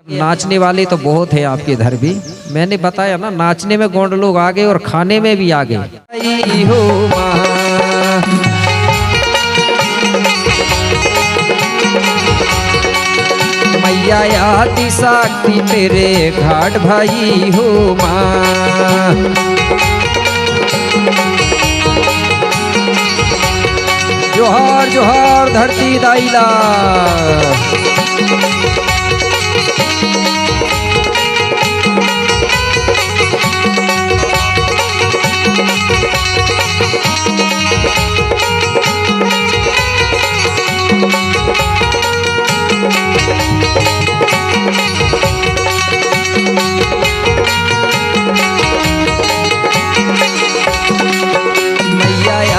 नाचने वाले तो बहुत है आपके इधर भी। मैंने बताया ना, नाचने में गोंड लोग आगे और खाने में भी आगे। हो मैया आदि शक्ति तेरे घाट भाई हो माँ। जोहार जोहार धरती दाइला।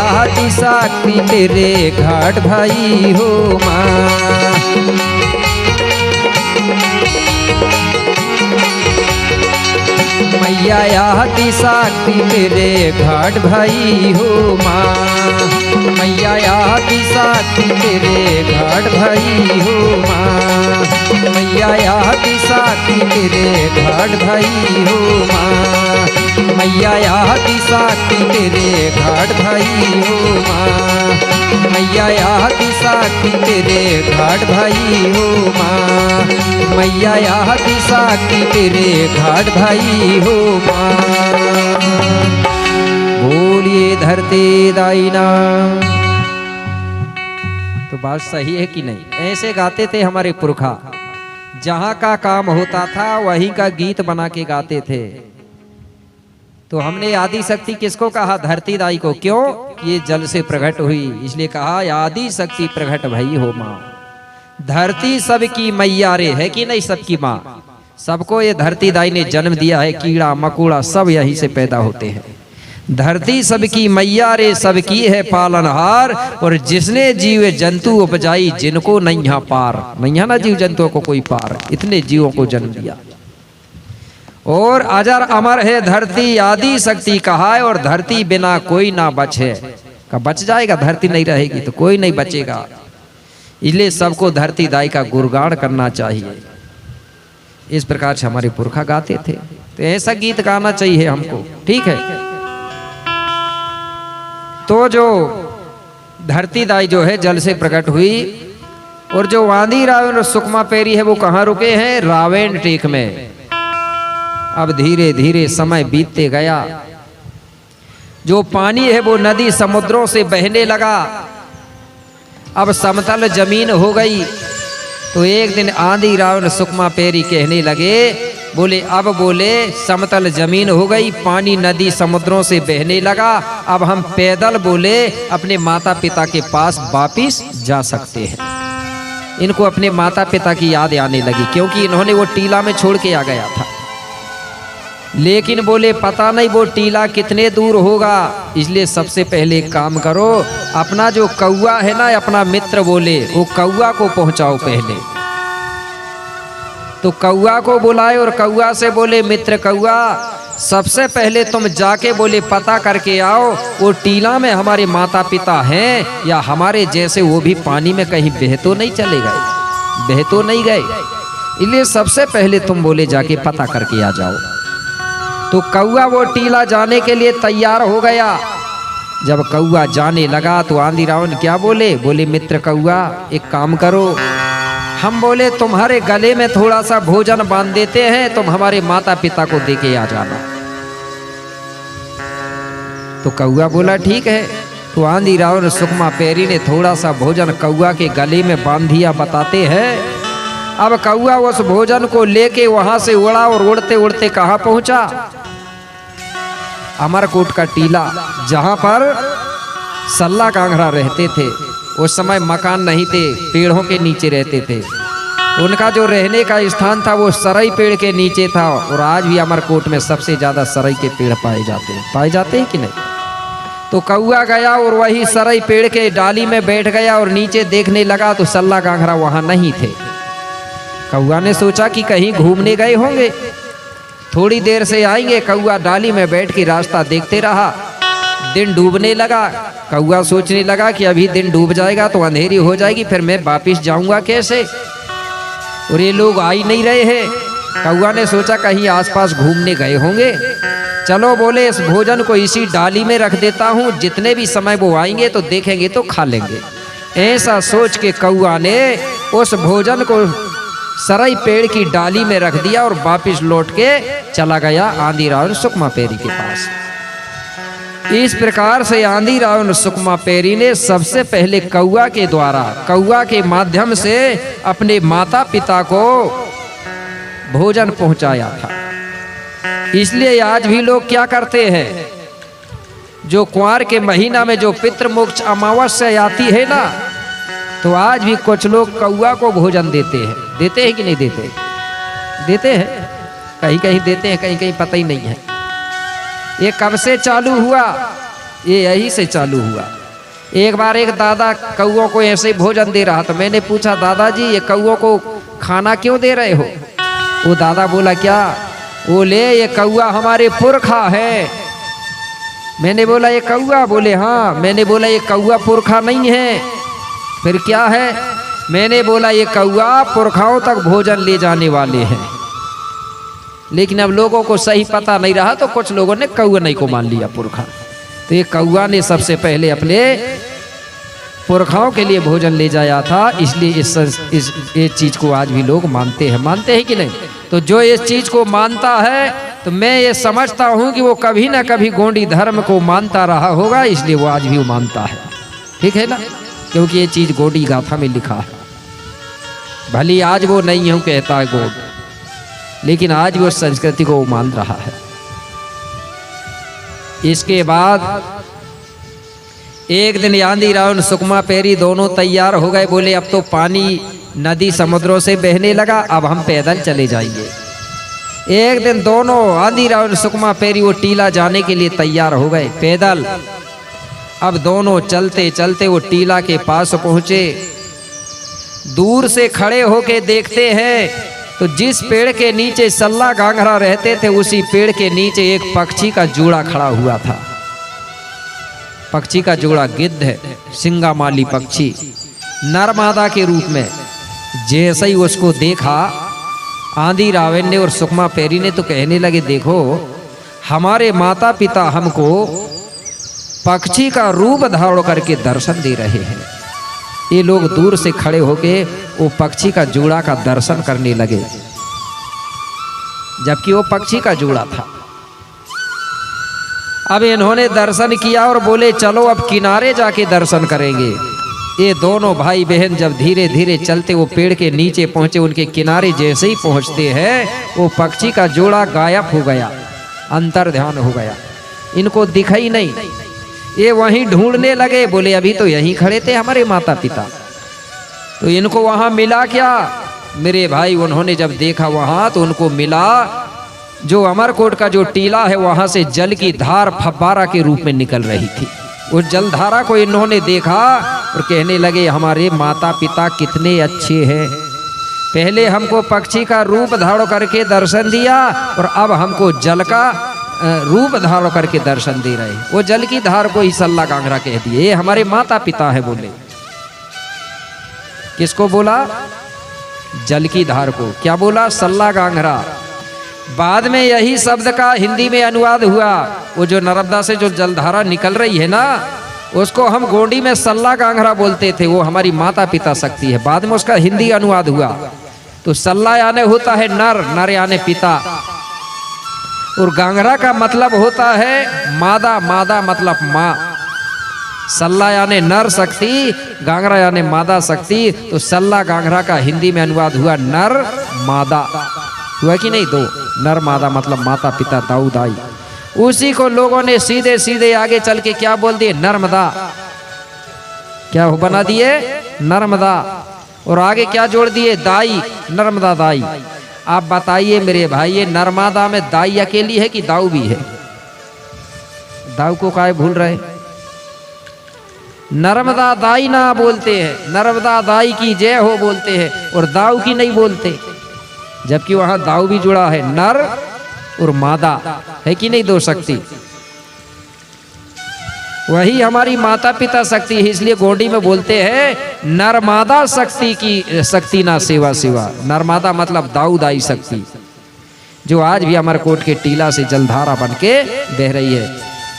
आदि शक्ति तेरे घाट भाई हो माँ। मैया आदि शक्ति तेरे घाट भाई हो माँ। मैया आदि शक्ति तेरे घाट भाई हो माँ। मैया आदि शक्ति तेरे घाट भाई हो माँ। मैया आदि शक्ति तेरे घाट भाई हो माँ। मैया आदि शक्ति तेरे घाट भाई हो माँ। मैया आदि शक्ति तेरे घाट भाई हो माँ। बोलिए धरती दाइना। तो बात सही है कि नहीं? ऐसे गाते थे हमारे पुरखा। जहाँ का काम होता था वहीं का गीत बना के गाते थे। तो हमने आदि शक्ति किसको कहा? धरती दाई को। क्यों? ये जल से प्रकट हुई, इसलिए कहा आदि शक्ति प्रकट भई हो माँ। धरती सबकी मैया रे, है कि नहीं? सबकी माँ। सबको ये धरती दाई ने जन्म दिया है। कीड़ा मकोड़ा सब यहीं से पैदा होते हैं। धरती सबकी मैया रे, सबकी है पालनहार। और जिसने जीव जंतु उपजाई, जिनको नैया पार। नैया ना जीव जंतुओं को कोई पार, इतने जीवों को जन्म दिया। और अजर अमर है धरती, आदि शक्ति कहा है। और धरती बिना कोई ना बचे। का बच जाएगा? धरती नहीं रहेगी तो कोई नहीं बचेगा। इसलिए सबको धरती दाई का गुणगान करना चाहिए। इस प्रकार से हमारे पुरखा गाते थे। तो ऐसा गीत गाना चाहिए हमको, ठीक है? तो जो धरती दाई जो है जल से प्रकट हुई। और जो वांदी रावण और सुकमा पेरी है वो कहाँ रुके हैं? रावण टेक में। अब धीरे धीरे समय बीतते गया। जो पानी है वो नदी समुद्रों से बहने लगा। अब समतल जमीन हो गई। तो एक दिन आंधी रावण सुकमा पेरी कहने लगे, बोले अब बोले समतल जमीन हो गई, पानी नदी समुद्रों से बहने लगा। अब हम पैदल बोले अपने माता पिता के पास वापिस जा सकते हैं। इनको अपने माता पिता की याद आने लगी, क्योंकि इन्होंने वो टीला में छोड़ के आ गया था। लेकिन बोले पता नहीं वो टीला कितने दूर होगा। इसलिए सबसे पहले काम करो, अपना जो कौआ है ना, अपना मित्र बोले वो कौआ को पहुंचाओ पहले। तो कौआ को बुलाए और कौआ से बोले मित्र कौआ, सबसे पहले तुम जाके बोले पता करके आओ वो टीला में हमारे माता पिता हैं या हमारे जैसे वो भी पानी में कहीं बह तो नहीं चले गए, बह तो नहीं गए। इसलिए सबसे पहले तुम बोले जाके पता करके आ जाओ। तो कौआ वो टीला जाने के लिए तैयार हो गया। जब कौआ जाने लगा तो आंधी रावण क्या बोले? बोले मित्र कौआ एक काम करो, हम बोले तुम्हारे गले में थोड़ा सा भोजन बांध देते हैं, तुम हमारे माता पिता को देके आ जाना। तो कौआ बोला ठीक है। तो आंधी रावण सुकमा पेरी ने थोड़ा सा भोजन कौआ के गले में बांध दिया, बताते हैं। अब कौआ उस भोजन को लेके वहां से उड़ा और उड़ते उड़ते कहाँ पहुंचा? अमरकोट का टीला, जहां पर सल्ला कांगड़ा रहते थे। उस समय मकान नहीं थे, पेड़ों के नीचे रहते थे। उनका जो रहने का स्थान था वो सरई पेड़ के नीचे था। और आज भी अमरकोट में सबसे ज्यादा सरई के पेड़ पाए जाते हैं कि नहीं? तो कौआ गया और वही सरई पेड़ के डाली में बैठ गया और नीचे देखने लगा तो सल्ला कांगड़ा वहां नहीं थे। कौआ ने सोचा कि कहीं घूमने गए होंगे, थोड़ी देर से आएंगे। कौआ डाली में बैठ के रास्ता देखते रहा। दिन डूबने लगा। कौआ सोचने लगा कि अभी दिन डूब जाएगा तो अंधेरी हो जाएगी, फिर मैं वापिस जाऊंगा कैसे। और ये लोग आ ही नहीं रहे हैं। कौआ ने सोचा कहीं आसपास घूमने गए होंगे, चलो बोले इस भोजन को इसी डाली में रख देता हूँ, जितने भी समय वो आएंगे तो देखेंगे तो खा लेंगे। ऐसा सोच के कौआ ने उस भोजन को सरई पेड़ की डाली में रख दिया और वापिस लौट के चला गया आंधी रावण सुकमा पेरी के पास। इस प्रकार से आंधी रावण सुकमा पेरी ने सबसे पहले कौआ के द्वारा, कौआ के माध्यम से अपने माता पिता को भोजन पहुंचाया था। इसलिए आज भी लोग क्या करते हैं, जो कुंवार के महीना में जो पितृमोक्ष अमावस्या आती है ना, तो आज भी कुछ लोग कौआ को भोजन देते हैं। देते हैं कि नहीं देते? देते हैं, कहीं कहीं देते हैं, कहीं कहीं पता ही नहीं है। ये कब से चालू हुआ? ये यही से चालू हुआ। एक बार एक दादा कौओं को ऐसे भोजन दे रहा था। मैंने पूछा, दादाजी ये कौओं को खाना क्यों दे रहे हो? वो दादा बोला, क्या? बोले ये कौआ हमारे पुरखा है। मैंने बोला ये कौआ? बोले हाँ। मैंने बोला ये कौआ पुरखा नहीं है, फिर क्या है? मैंने बोला ये कौआ पुरखाओं तक भोजन ले जाने वाले हैं। लेकिन अब लोगों को सही पता नहीं रहा तो कुछ लोगों ने कौआ नहीं को मान लिया पुरखा। तो ये कौआ ने सबसे पहले अपने पुरखाओं के लिए भोजन ले जाया था, इसलिए इस चीज को आज भी लोग मानते हैं कि नहीं? तो जो इस चीज को मानता है तो मैं ये समझता हूँ कि वो कभी ना कभी गोंडी धर्म को मानता रहा होगा, इसलिए वो आज भी वो मानता है। ठीक है ना? क्योंकि ये चीज गोंडी गाथा में लिखा है। भली आज वो नहीं हूं कहता है गोंड, लेकिन आज वो संस्कृति को मान रहा है। इसके बाद एक दिन आंधी रावण सुकमा पेरी दोनों तैयार हो गए। बोले अब तो पानी नदी समुद्रों से बहने लगा, अब हम पैदल चले जाएंगे। एक दिन दोनों आंधी रावण सुकमा पेरी वो टीला जाने के लिए तैयार हो गए पैदल। अब दोनों चलते चलते वो टीला के पास पहुंचे। दूर से खड़े होके देखते हैं तो जिस पेड़ के नीचे सल्ला गांगरा रहते थे, उसी पेड़ के नीचे एक पक्षी का जोड़ा खड़ा हुआ था। पक्षी का जोड़ा गिद्ध है, सिंगामाली पक्षी, नरमादा के रूप में। जैसे ही उसको देखा आंधी रावण ने और सुकमा पेरी ने तो कहने लगे, देखो हमारे माता पिता हमको पक्षी का रूप धारण करके दर्शन दे रहे हैं। ये लोग दूर से खड़े होके वो पक्षी का जोड़ा का दर्शन करने लगे, जबकि वो पक्षी का जोड़ा था। अब इन्होंने दर्शन किया और बोले चलो अब किनारे जाके दर्शन करेंगे। ये दोनों भाई बहन जब धीरे धीरे चलते वो पेड़ के नीचे पहुंचे, उनके किनारे जैसे ही पहुंचते हैं वो पक्षी का जोड़ा गायब हो गया, अंतर ध्यान हो गया, इनको दिखा ही नहीं। ये वहीं ढूंढने लगे। बोले अभी तो यहीं खड़े थे हमारे माता पिता, तो इनको वहां मिला क्या? मेरे भाई उन्होंने जब देखा वहां तो उनको मिला जो अमरकोट का जो टीला है वहां से जल की धार फव्वारा के रूप में निकल रही थी। उस जलधारा को इन्होंने देखा और कहने लगे हमारे माता पिता कितने अच्छे हैं, पहले हमको पक्षी का रूप धारण करके दर्शन दिया और अब हमको जल का रूप धारण करके दर्शन दे रहे। वो जल की धार को ही सल्ला गांगरा कह दिए, ये हमारे माता पिता है। बोले किसको बोला? जल की धार को। क्या बोला? सल्ला गांगरा। बाद में यही शब्द का हिंदी में अनुवाद हुआ। वो जो नर्मदा से जो जलधारा निकल रही है ना, उसको हम गोंडी में सल्ला गांगरा बोलते थे, वो हमारी माता पिता शक्ति है। बाद में उसका हिंदी अनुवाद हुआ। तो सल्ला यानी होता है नर, नर यानी पिता, और गांगरा का मतलब होता है मादा, मादा मतलब माँ। सल्ला यानी नर शक्ति, गांगरा यानी मादा शक्ति। तो सल्ला गांगरा का हिंदी में अनुवाद हुआ नर मादा। हुआ कि नहीं? दो नर मादा मतलब माता पिता, दाऊ दाई। उसी को लोगों ने सीधे सीधे आगे चल के क्या बोल दिए? नर्मदा। क्या बना दिए? नर्मदा। और आगे क्या जोड़ दिए? दाई, नर्मदा दाई। आप बताइए मेरे भाई, ये नर्मदा में दाई अकेली है कि दाऊ भी है? दाऊ को काहे भूल रहे? नर्मदा दाई ना बोलते हैं, नर्मदा दाई की जय हो बोलते हैं, और दाऊ की नहीं बोलते। जबकि वहां दाऊ भी जुड़ा है, नर और मादा है कि नहीं? दो शक्ति। वही हमारी माता पिता शक्ति है। इसलिए गोंडी में बोलते हैं नर्मदा शक्ति की शक्ति ना सेवा सेवा। नर्मदा मतलब दाऊदाई शक्ति, जो आज भी अमरकोट के टीला से जलधारा बन के बह रही है।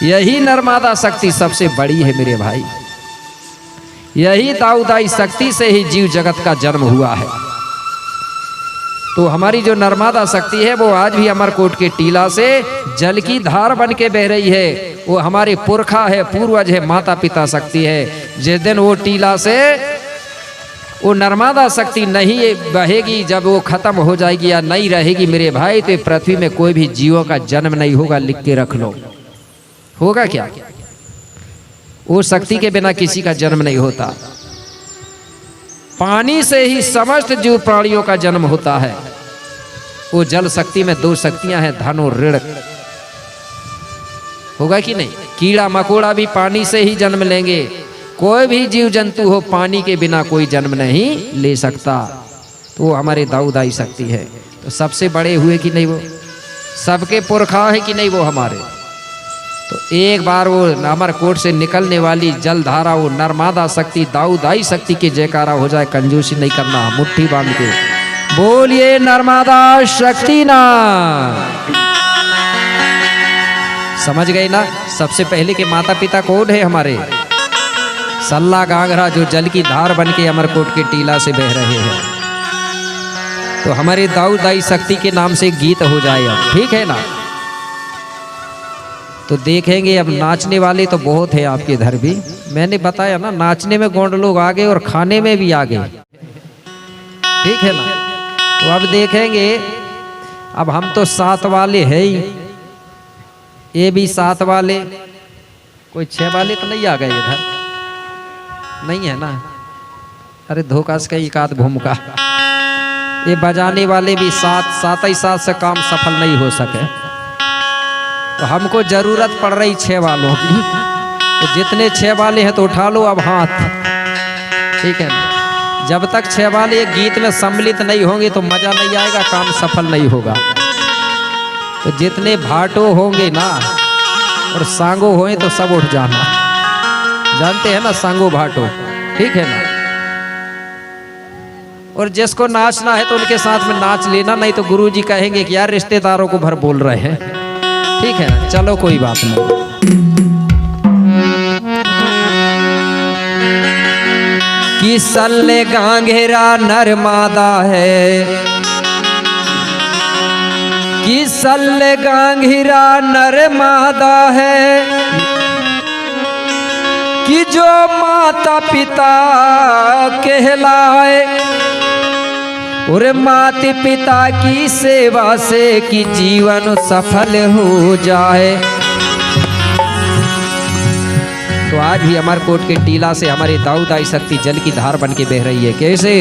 यही नर्मदा शक्ति सबसे बड़ी है मेरे भाई। यही दाऊदाई शक्ति से ही जीव जगत का जन्म हुआ है। तो हमारी जो नर्मदा शक्ति है वो आज भी अमरकोट के टीला से जल की धार बन के बह रही है। वो हमारे पुरखा है, पूर्वज है, माता पिता शक्ति है। जिस दिन वो टीला से वो नर्मदा शक्ति नहीं बहेगी, जब वो खत्म हो जाएगी या नहीं रहेगी मेरे भाई, तो पृथ्वी में कोई भी जीवों का जन्म नहीं होगा। लिख के रख लो। होगा क्या? वो शक्ति के बिना किसी का जन्म नहीं होता। पानी से ही समस्त जीव प्राणियों का जन्म होता है। वो जल शक्ति में दो शक्तियां हैं, धन और ऋण। होगा कि नहीं? कीड़ा मकोड़ा भी पानी से ही जन्म लेंगे। कोई भी जीव जंतु हो, पानी के बिना कोई जन्म नहीं ले सकता। तो वो हमारे दाऊदाई शक्ति है। तो सबसे बड़े हुए कि नहीं वो? सबके पुरखा है कि नहीं वो हमारे? तो एक बार वो अमरकोट से निकलने वाली जलधारा, वो नर्मदा शक्ति, दाऊदाई शक्ति की जयकारा हो जाए। कंजूसी नहीं करना, मुट्ठी बांध के बोलिए नर्मदा शक्ति ना। समझ गए ना? सबसे पहले के माता पिता कौन है हमारे? सल्ला गांगरा, जो जल की धार बन के अमरकोट के टीला से बह रहे हैं। तो हमारे दाऊदाई शक्ति के नाम से गीत हो जाए अब, ठीक है ना? तो देखेंगे अब नाचने वाले तो बहुत है आपके इधर भी। मैंने बताया ना, नाचने में गोंड लोग आगे और खाने में भी आगे, ठीक है ना? तो अब देखेंगे। अब हम तो सात वाले हैं ही, ये भी सात वाले, कोई छह वाले तो नहीं आ गए इधर? नहीं है ना? अरे धोखा से एक आध भूमिका। ये बजाने वाले भी सात ही सात से काम सफल नहीं हो सके। तो हमको जरूरत पड़ रही छह वालों की। तो जितने छह वाले हैं तो उठा लो अब हाथ, ठीक है ना? जब तक छह वाले गीत में सम्मिलित नहीं होंगे तो मजा नहीं आएगा, काम सफल नहीं होगा। तो जितने भाटो होंगे ना और सांगो होए तो सब उठ जाना। जानते हैं ना सांगो भाटो, ठीक है ना? और जिसको नाचना है तो उनके साथ में नाच लेना, नहीं तो गुरुजी कहेंगे कि यार रिश्तेदारों को भर बोल रहे हैं, ठीक है ना? चलो कोई बात नहीं। कि सल्ले गांगेरा नर्मदा है, कि सल्ले गांगेरा नर्मदा है, कि जो माता पिता कहलाए और माता पिता की सेवा से कि जीवन सफल हो जाए। तो आज भी अमरकोट के टीला से हमारे दाऊदाई शक्ति जल की धार बन के बह रही है। कैसे?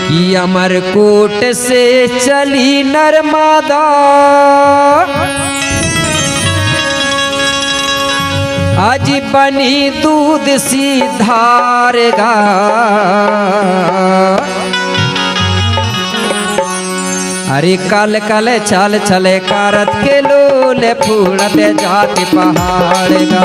कि अमरकोट से चली नर्मदा, आज बनी दूध सी धारेगा, अरे कल कल चल चले कारत के लोले फूलते जाते पहाड़ेगा।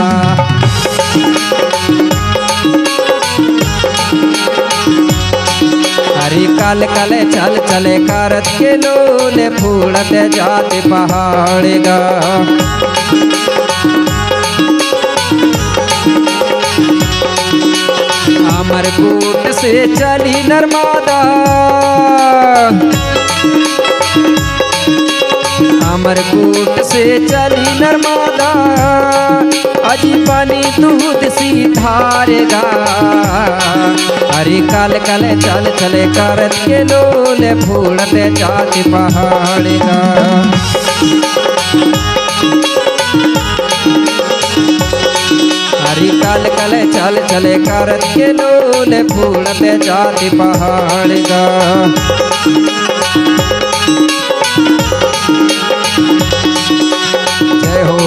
अरे कल कल चल चले कारत के लोले फूलते जाते पहाड़ेगा। अमरकोट से चली नर्मदा, अमरकोट से चली नर्मदा, अजी पानी दूध सी धारेगा। अरे कल कल चल चले करत के लोले फूलते जाते पहाड़ेगा। हरी कल कल चल चले करत के लोले फूलते जाते पहाड़ेगा। जय हो।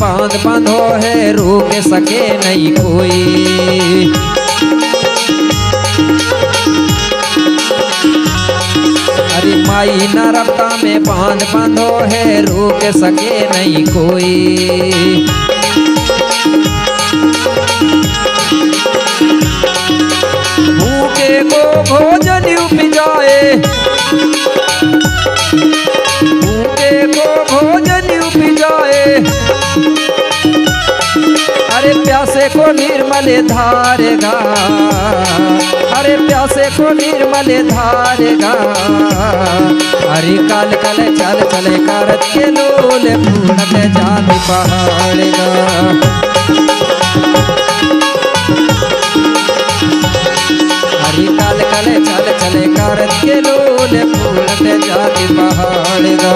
बांध बांधो है, रोक सके नहीं कोई। अरे माई नर्मदा में बांध बांधो है, रोक सके नहीं कोई। भूखे को भोजन उपजाए, भूखे को भोजन उपजाए, अरे प्यासे को निर्मल धारेगा, अरे प्यासे को निर्मल धारेगा। अरे काल कल चल चले करत के लोल, पूर्णत जाति पहाड़ेगा। हरी काल कल चल चले करत के लोल, पूर्णत जाति पहाड़ेगा।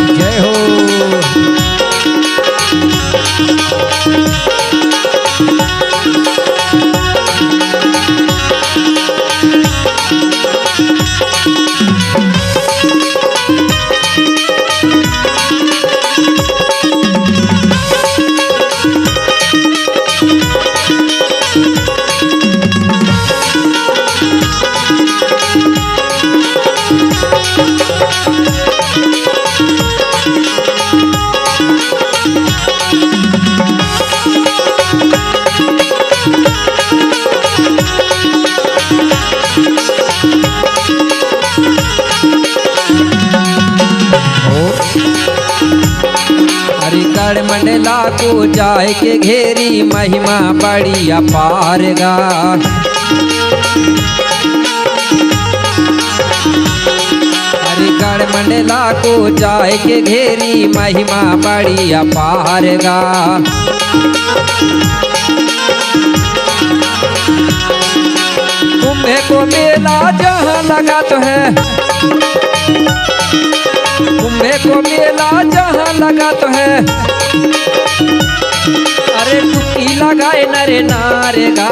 जय हो। हरिगढ़ मंडला को जाए के घेरी, महिमा बड़ी अपार गा। हरिगढ़ मंडला को जाए के घेरी, महिमा बड़ी अपार गा। कुंभ को मेला जहाँ लगा तो है, कुंभ को मेला जहाँ लगा तो है, अरे डुबकी लगाए नरे नारेगा,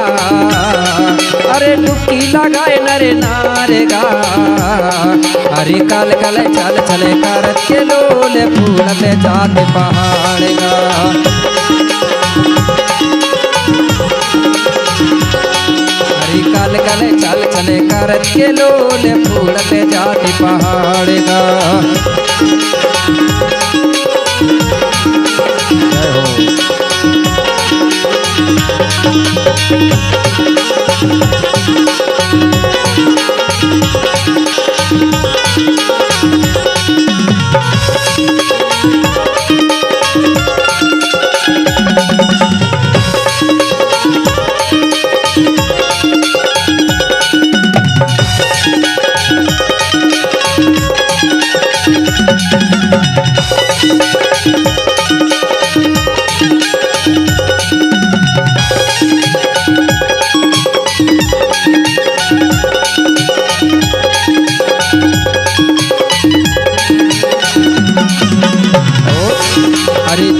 अरे डुबकी लगाए नरे नारेगा। अरे काल कल चल चले करत के लोल, पूर्णत जाति पहाड़ेगा। हरी काल कल चल चले करत के लोल, पूर्णत जाति पहाड़ेगा। जय हो।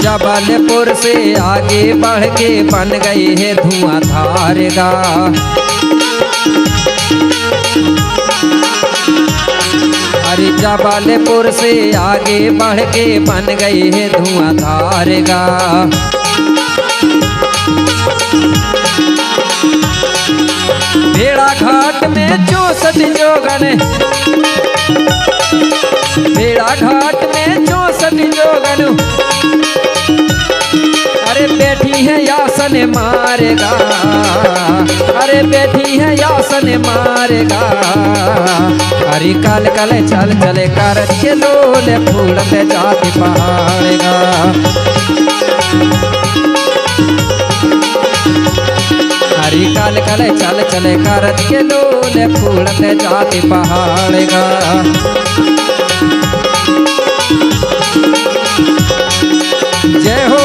जबलपुर से आगे बढ़ के बन गई है धुआंधार गा। अरे जबलपुर से आगे बढ़ के बन गई है धुआंधार गा। भेड़ा घाट में 64 जोगन, भेड़ा घाट में 64 जोगन, अरे बैठी है यासन मारेगा, अरे बैठी है यासन मारेगा। अरे काल कल चल चले करत के लोल, फूलत जाति पहाड़ेगा। हरी काल कल चल चले करत के लोल, फूलत जाति पहाड़ेगा। जय हो।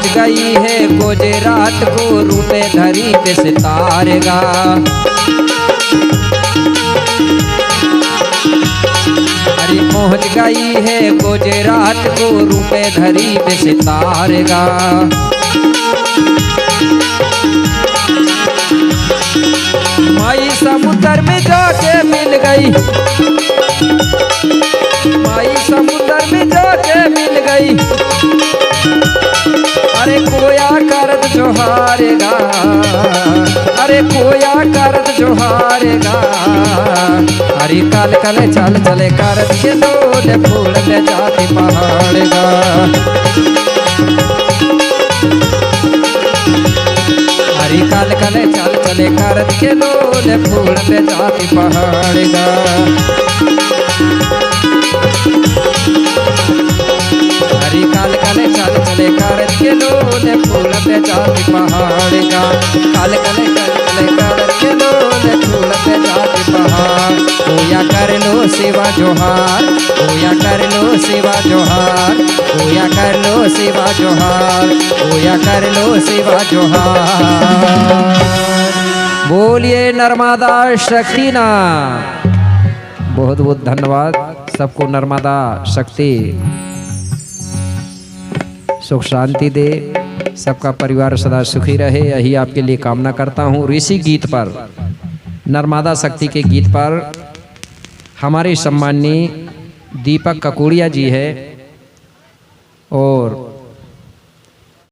पहुंच गई है गुजरात को रूपे धरी पे सितारेगा। अरे पहुंच गई है गुजरात को रूपे धरी पे सितारेगा। माई समुद्र में जाके मिल गई, माई समुद्र में जाके मिल गई। अरे कोया करद जोहारेगा, अरे कोया करद जोहारेगा। अरे कल कल चल चले करद के लोले फूल ले जाती पहाड़ेगा। हरी काल कले चल चले करद के लोले फूल पे जाती पहाड़ेगा। हरी काल कले चल चले करद के लोले फूल पे जाती पहाड़ेगा। काल कले चल चले करद के लोले फूल पे जाती पहाड़। कोया कर लो सेवा जोहार, कोया कर लो सेवा जोहार, कोया कर लो सेवा जोहार, कोया कर लो सेवा जोहार। बोलिए नर्मदा शक्ति ना। बहुत बहुत धन्यवाद सबको। नर्मदा शक्ति सुख शांति दे, सबका परिवार सदा सुखी रहे, यही आपके लिए कामना करता हूँ। ऋषि गीत पर, नर्मदा शक्ति के गीत पर हमारे सम्माननीय दीपक ककोड़िया जी है और